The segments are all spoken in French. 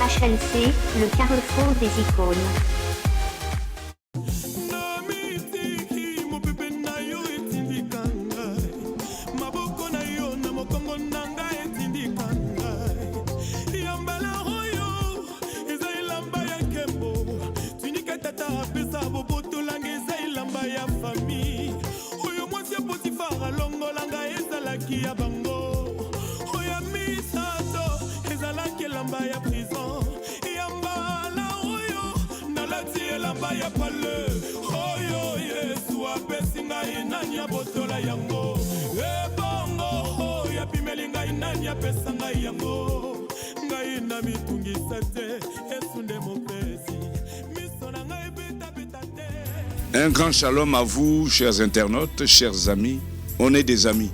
HLC, le carrefour des icônes. Un grand shalom à vous, chers internautes, chers amis. On est des amis.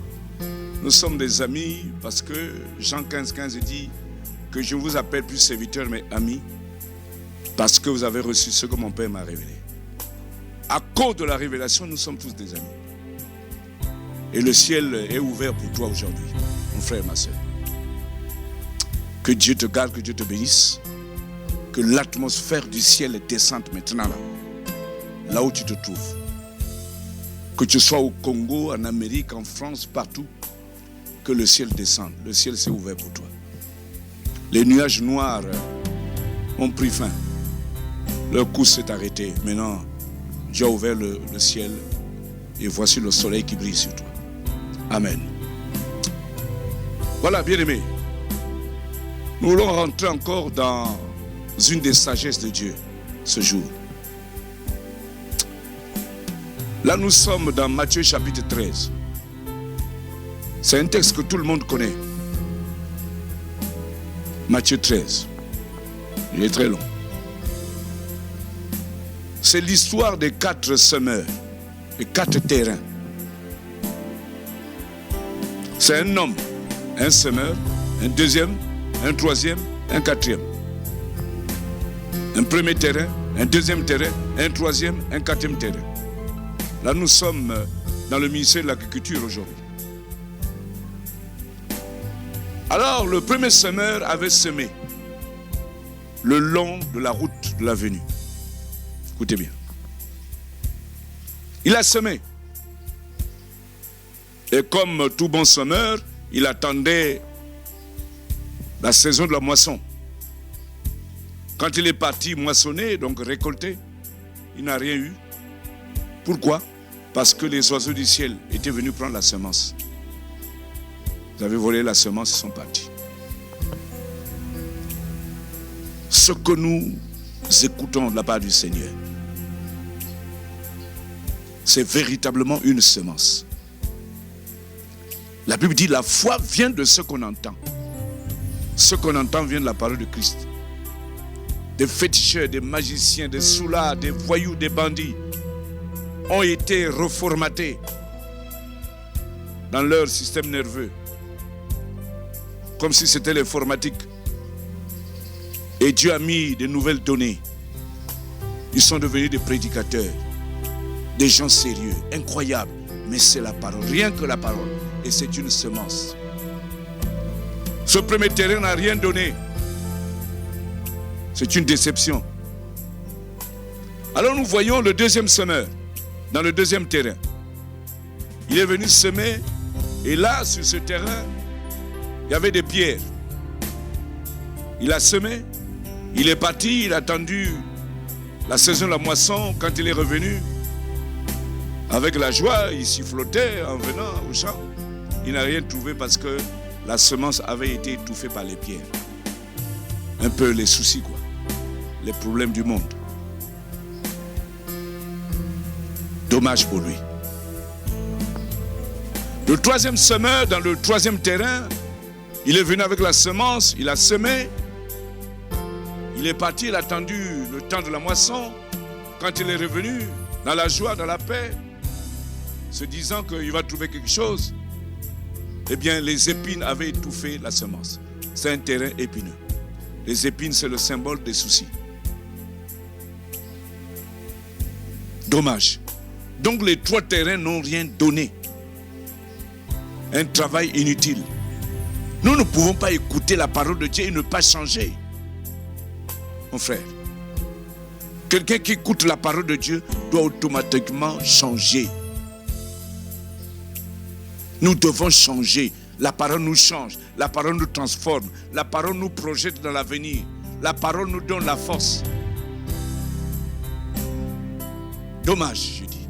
Nous sommes des amis parce que Jean 15,15 dit que je vous appelle plus serviteurs mais amis parce que vous avez reçu ce que mon Père m'a révélé. À cause de la révélation, nous sommes tous des amis. Et le ciel est ouvert pour toi aujourd'hui, mon frère et ma soeur. Que Dieu te garde, que Dieu te bénisse. Que l'atmosphère du ciel descende maintenant là où tu te trouves. Que tu sois au Congo, en Amérique, en France, partout. Que le ciel descende. Le ciel s'est ouvert pour toi. Les nuages noirs ont pris fin. Leur course s'est arrêtée. Maintenant, Dieu a ouvert le ciel et voici le soleil qui brille sur toi. Amen. Voilà, bien-aimés. Nous voulons rentrer encore dans une des sagesses de Dieu ce jour. Là, nous sommes dans Matthieu chapitre 13. C'est un texte que tout le monde connaît. Matthieu 13. Il est très long. C'est l'histoire des 4 semeurs, des 4 terrains. C'est un homme, un semeur, un deuxième, un troisième, un quatrième. Un premier terrain, un deuxième terrain, un troisième, un quatrième terrain. Là, nous sommes dans le ministère de l'Agriculture aujourd'hui. Alors, le premier semeur avait semé le long de la route de l'avenue. Écoutez bien. Il a semé. Et comme tout bon semeur, il attendait la saison de la moisson. Quand il est parti moissonner, donc récolter, il n'a rien eu. Pourquoi? Parce que les oiseaux du ciel étaient venus prendre la semence. Ils avaient volé la semence, ils sont partis. Ce que nous écoutons de la part du Seigneur, c'est véritablement une semence. La Bible dit la foi vient de ce qu'on entend. Ce qu'on entend vient de la parole de Christ. Des féticheurs, des magiciens, des soulards, des voyous, des bandits ont été reformatés dans leur système nerveux. Comme si c'était l'informatique. Et Dieu a mis de nouvelles données. Ils sont devenus des prédicateurs, des gens sérieux, incroyables. Mais c'est la parole, rien que la parole. Et c'est une semence. Ce premier terrain n'a rien donné. C'est une déception. Alors nous voyons le deuxième semeur dans le deuxième terrain. Il est venu semer et là, sur ce terrain, il y avait des pierres. Il a semé, il est parti, il a attendu la saison de la moisson. Quand il est revenu, avec la joie, il sifflotait en venant au champ. Il n'a rien trouvé parce que la semence avait été étouffée par les pierres. Un peu les soucis, quoi. Les problèmes du monde. Dommage pour lui. Le troisième semeur, dans le troisième terrain, il est venu avec la semence, il a semé. Il est parti, il a attendu le temps de la moisson. Quand il est revenu, dans la joie, dans la paix, se disant qu'il va trouver quelque chose, eh bien, les épines avaient étouffé la semence. C'est un terrain épineux. Les épines, c'est le symbole des soucis. Dommage. Donc, les 3 terrains n'ont rien donné. Un travail inutile. Nous ne pouvons pas écouter la parole de Dieu et ne pas changer. mon frère. Quelqu'un qui écoute la parole de Dieu doit automatiquement changer. Nous devons changer. La parole nous change. La parole nous transforme. La parole nous projette dans l'avenir. La parole nous donne la force. Dommage, je dis.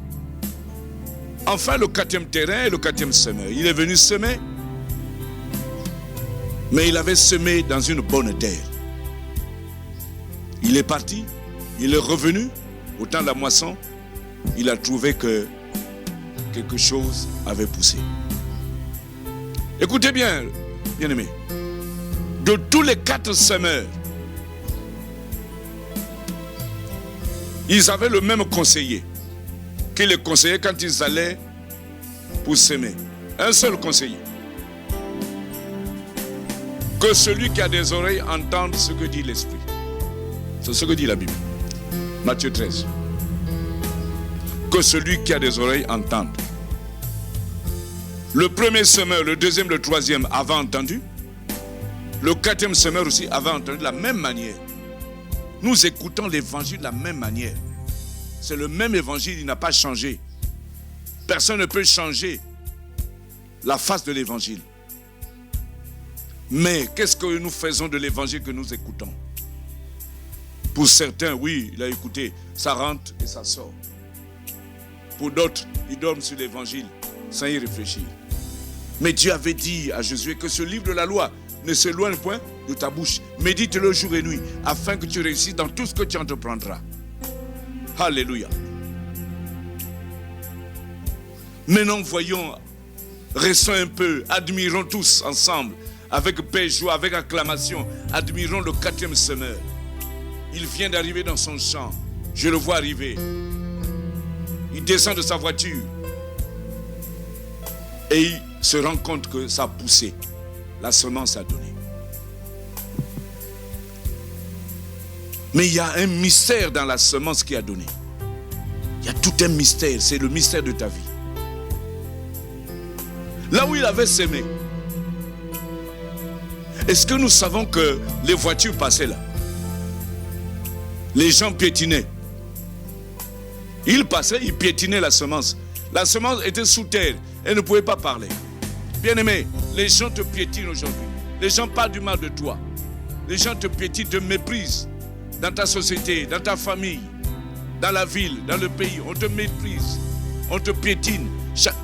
Enfin, le 4e terrain et le 4e semeur. Il est venu semer, mais il avait semé dans une bonne terre. Il est parti, il est revenu, au temps de la moisson, il a trouvé que quelque chose avait poussé. Écoutez bien, bien-aimés, de tous les 4 semeurs, ils avaient le même conseiller qui les conseillait quand ils allaient pour semer. Un seul conseiller. Que celui qui a des oreilles entende ce que dit l'Esprit. C'est ce que dit la Bible. Matthieu 13. Que celui qui a des oreilles entende. Le premier semeur, le deuxième, le troisième avaient entendu. Le 4e semeur aussi avait entendu de la même manière. Nous écoutons l'évangile de la même manière. C'est le même évangile, il n'a pas changé. Personne ne peut changer la face de l'évangile. Mais qu'est-ce que nous faisons de l'évangile que nous écoutons? Pour certains, oui, il a écouté, ça rentre et ça sort. Pour d'autres, ils dorment sur l'évangile sans y réfléchir. Mais Dieu avait dit à Josué que ce livre de la loi ne s'éloigne point de ta bouche. Médite-le jour et nuit, afin que tu réussisses dans tout ce que tu entreprendras. Alléluia. Maintenant, voyons, restons un peu, admirons tous ensemble, avec paix et joie, avec acclamation, admirons le 4e semeur. Il vient d'arriver dans son champ. Je le vois arriver. Il descend de sa voiture. Et il se rend compte que ça a poussé. La semence a donné. Mais il y a un mystère dans la semence qui a donné. Il y a tout un mystère. C'est le mystère de ta vie. Là où il avait semé, est-ce que nous savons que les voitures passaient là? Les gens piétinaient. Ils passaient, ils piétinaient la semence. La semence était sous terre. Elle ne pouvait pas parler. Bien-aimé, les gens te piétinent aujourd'hui. Les gens parlent du mal de toi. Les gens te piétinent, te méprisent. Dans ta société, dans ta famille, dans la ville, dans le pays. On te méprise. On te piétine.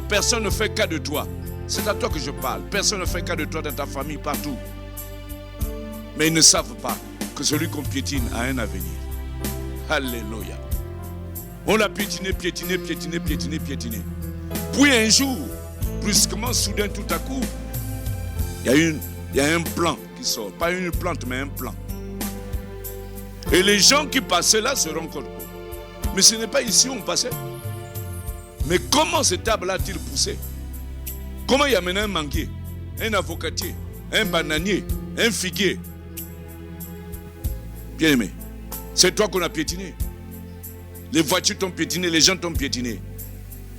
Personne ne fait cas de toi. C'est à toi que je parle. Personne ne fait cas de toi dans ta famille, partout. Mais ils ne savent pas que celui qu'on piétine a un avenir. Alléluia. On l'a piétiné, piétiné, piétiné, piétiné, piétiné. Puis un jour, brusquement, soudain, tout à coup, il y a un plant qui sort. Pas une plante, mais un plant. Et les gens qui passaient là se rendent compte. Mais ce n'est pas ici où on passait. Mais comment cet arbre-là a-t-il poussé? Comment il y a maintenant un manguier, un avocatier, un bananier, un figuier? Bien aimé, c'est toi qu'on a piétiné. Les voitures t'ont piétiné, les gens t'ont piétiné.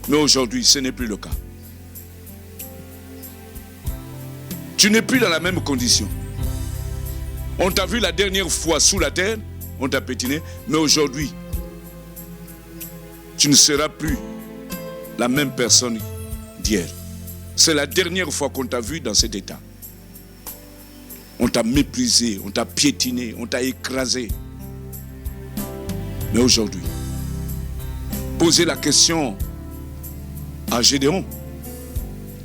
Mais aujourd'hui, ce n'est plus le cas. Tu n'es plus dans la même condition. On t'a vu la dernière fois sous la terre, on t'a piétiné, mais aujourd'hui, tu ne seras plus la même personne d'hier. C'est la dernière fois qu'on t'a vu dans cet état. On t'a méprisé, on t'a piétiné, on t'a écrasé. Mais aujourd'hui, posez la question à Gédéon.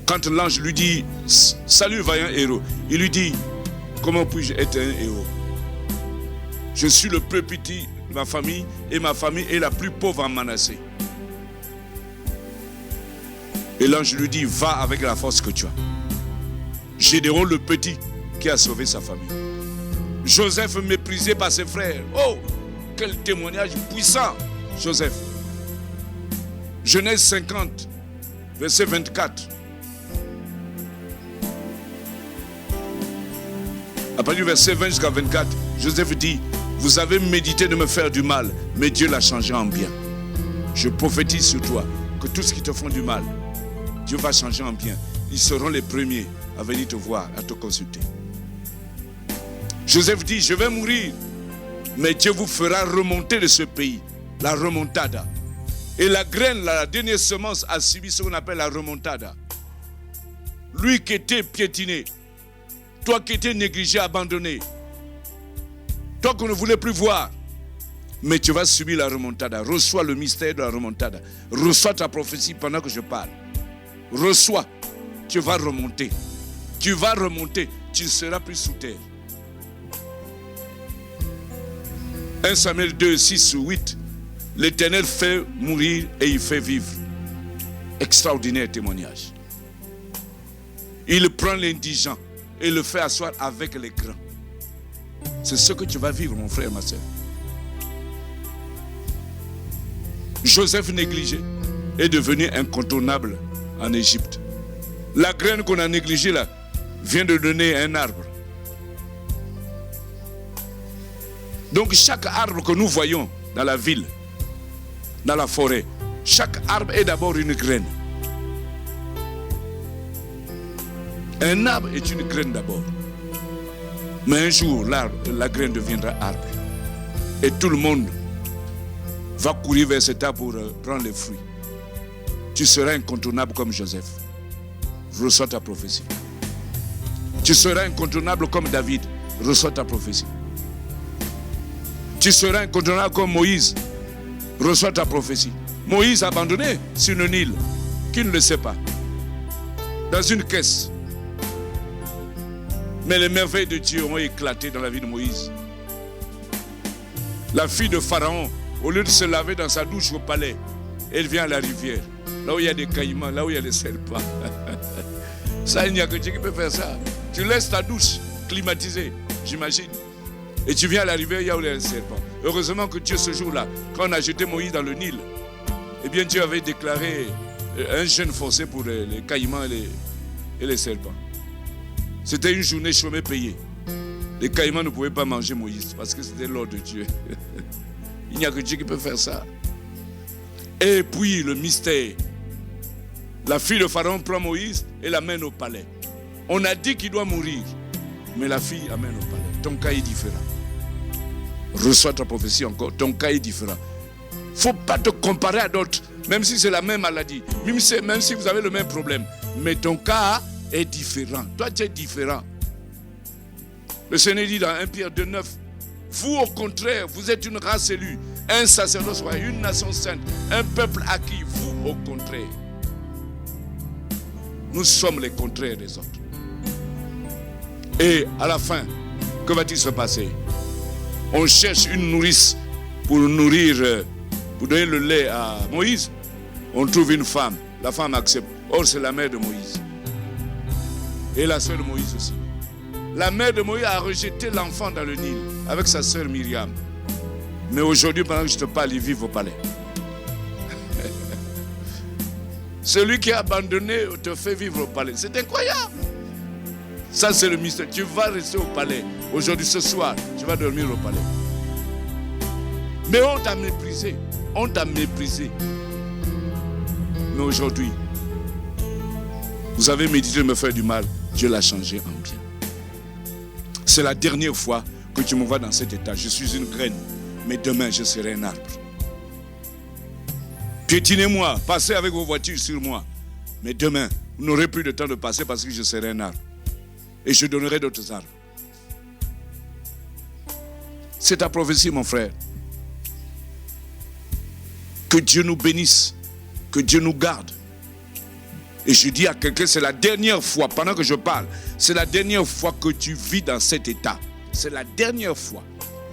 Quand l'ange lui dit « Salut vaillant héros », il lui dit « Comment puis-je être un héros? Je suis le plus petit de ma famille et ma famille est la plus pauvre en Manassé. » Et l'ange lui dit « Va avec la force que tu as. » Gédéon le petit qui a sauvé sa famille. Joseph méprisé par ses frères. Oh, quel témoignage puissant, Joseph. Genèse 50, verset 24. À partir du verset 20 jusqu'à 24, Joseph dit, vous avez médité de me faire du mal, mais Dieu l'a changé en bien. Je prophétise sur toi que tout ce qui te font du mal, Dieu va changer en bien. Ils seront les premiers à venir te voir, à te consulter. Joseph dit, je vais mourir. Mais Dieu vous fera remonter de ce pays. La remontada. Et la graine, la dernière semence, a subi ce qu'on appelle la remontada. Lui qui était piétiné, toi qui étais négligé, abandonné, toi qu'on ne voulait plus voir, mais tu vas subir la remontada. Reçois le mystère de la remontada. Reçois ta prophétie pendant que je parle. Reçois, tu vas remonter. Tu vas remonter, tu ne seras plus sous terre. 1 Samuel 2, 6 ou 8. L'Éternel fait mourir et il fait vivre. Extraordinaire témoignage. Il prend l'indigent et le fait asseoir avec les grands. C'est ce que tu vas vivre, mon frère, ma soeur. Joseph négligé est devenu incontournable en Égypte. La graine qu'on a négligée là vient de donner un arbre. Donc chaque arbre que nous voyons dans la ville, dans la forêt, chaque arbre est d'abord une graine. Un arbre est une graine d'abord. Mais un jour, la graine deviendra arbre. Et tout le monde va courir vers cet arbre pour prendre les fruits. Tu seras incontournable comme Joseph. Reçois ta prophétie. Tu seras incontournable comme David. Reçois ta prophétie. Tu seras incontournable comme Moïse. Reçois ta prophétie. Moïse abandonné sur le Nil. Qui ne le sait pas? Dans une caisse. Mais les merveilles de Dieu ont éclaté dans la vie de Moïse. La fille de Pharaon, au lieu de se laver dans sa douche au palais, elle vient à la rivière. Là où il y a des caïmans, là où il y a des serpents. Ça, il n'y a que Dieu qui peut faire ça. Tu laisses ta douche climatisée, j'imagine. Et tu viens à la rivière, il y a où il y a des serpents. Heureusement que Dieu, ce jour-là, quand on a jeté Moïse dans le Nil, eh bien Dieu avait déclaré un jeûne forcé pour les caïmans et les serpents. C'était une journée chômée payée. Les caïmans ne pouvaient pas manger Moïse parce que c'était l'ordre de Dieu. Il n'y a que Dieu qui peut faire ça. Et puis le mystère. La fille de Pharaon prend Moïse et l'amène au palais. On a dit qu'il doit mourir, mais la fille amène au palais. Ton cas est différent. Reçois ta prophétie encore. Ton cas est différent. Il ne faut pas te comparer à d'autres, même si c'est la même maladie, même si vous avez le même problème. Mais ton cas est différent. Toi, tu es différent. Le Seigneur dit dans 1 Pierre 2,9, vous au contraire, vous êtes une race élue, un sacerdoce royal, une nation sainte, un peuple acquis. Vous au contraire. Nous sommes les contraires des autres. Et à la fin, que va-t-il se passer? On cherche une nourrice pour nourrir, pour donner le lait à Moïse. On trouve une femme. La femme accepte. Or, c'est la mère de Moïse. Et la sœur de Moïse aussi. La mère de Moïse a rejeté l'enfant dans le Nil avec sa sœur Myriam. Mais aujourd'hui, pendant que je te parle, ils vivent au palais. Celui qui a abandonné te fait vivre au palais. C'est incroyable. Ça, c'est le mystère. Tu vas rester au palais. Aujourd'hui, ce soir, tu vas dormir au palais. Mais on t'a méprisé. On t'a méprisé. Mais aujourd'hui, vous avez médité de me faire du mal. Dieu l'a changé en bien. C'est la dernière fois que tu me vois dans cet état. Je suis une graine, mais demain, je serai un arbre. Piétinez-moi, passez avec vos voitures sur moi. Mais demain, vous n'aurez plus de temps de passer parce que je serai un arbre. Et je donnerai d'autres arbres. C'est ta prophétie, mon frère. Que Dieu nous bénisse. Que Dieu nous garde. Et je dis à quelqu'un, c'est la dernière fois, pendant que je parle, c'est la dernière fois que tu vis dans cet état. C'est la dernière fois.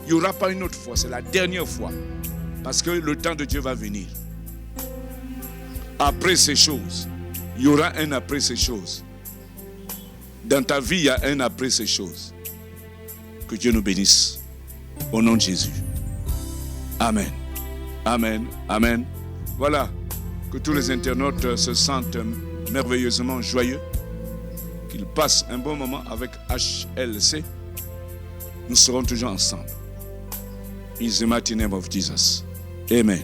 Il n'y aura pas une autre fois, c'est la dernière fois. Parce que le temps de Dieu va venir. Après ces choses, il y aura un après ces choses. Dans ta vie, il y a un après ces choses. Que Dieu nous bénisse. Au nom de Jésus. Amen. Amen. Amen. Voilà. Que tous les internautes se sentent merveilleusement joyeux. Qu'ils passent un bon moment avec HLC. Nous serons toujours ensemble. In the mighty name of Jesus. Amen.